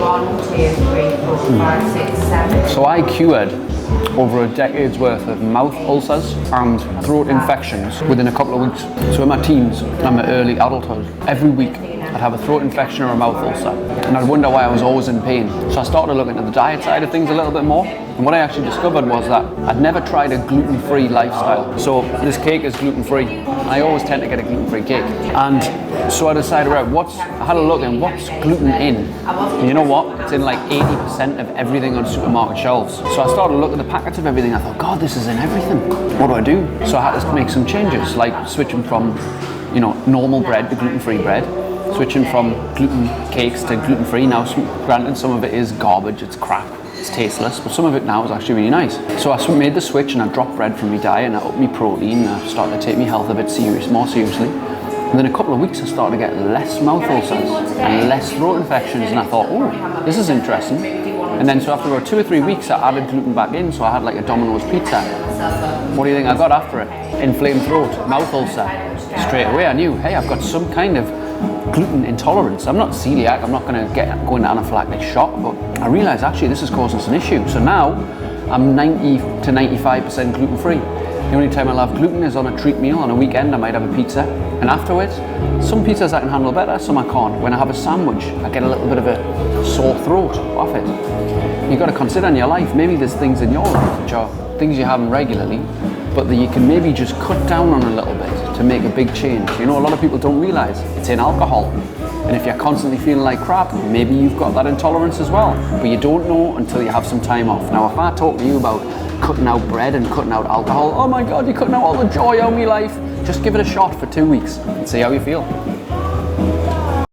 1, 2, 3, 4, 5, 6, 7. So I cured over a decade's worth of mouth ulcers and throat infections within a couple of weeks. So in my teens and my early adulthood, every week I'd have a throat infection or a mouth ulcer, and I'd wonder why I was always in pain. So I started looking at the diet side of things a little bit more, and what I actually discovered was that I'd never tried a gluten-free lifestyle. So this cake is gluten-free, and I always tend to get a gluten-free cake. And so I decided, right, I had a look at what's gluten in. And you know what? It's in like 80% of everything on supermarket shelves. So I started looking at the packets of everything. I thought, God, this is in everything. What do I do? So I had to make some changes, like switching from, normal bread to gluten-free bread, switching from gluten cakes to gluten-free. Now, granted, some of it is garbage, it's crap, it's tasteless, but some of it now is actually really nice. So I made the switch and I dropped bread from my diet and I upped my protein and I started to take my health a bit more seriously. And then a couple of weeks I started to get less mouth ulcers and less throat infections, and I thought, oh, this is interesting. And then so after about 2 or 3 weeks I added gluten back in, so I had like a Domino's pizza. What do you think I got after it? Inflamed throat, mouth ulcer. Straight away I knew, hey, I've got some kind of gluten intolerance. I'm not celiac, I'm not going to go into anaphylactic shock, but I realised actually this is causing us an issue. So now I'm 90 to 95% gluten free. The only time I'll have gluten is on a treat meal. On a weekend I might have a pizza, and afterwards some pizzas I can handle better, some I can't. When I have a sandwich I get a little bit of a sore throat off it. You've got to consider in your life, maybe there's things in your life which are things you have regularly, but that you can maybe just cut down on a little bit to make a big change. A lot of people don't realise it's in alcohol. And if you're constantly feeling like crap, maybe you've got that intolerance as well. But you don't know until you have some time off. Now, if I talk to you about cutting out bread and cutting out alcohol, oh my God, you're cutting out all the joy out of my life. Just give it a shot for 2 weeks and see how you feel.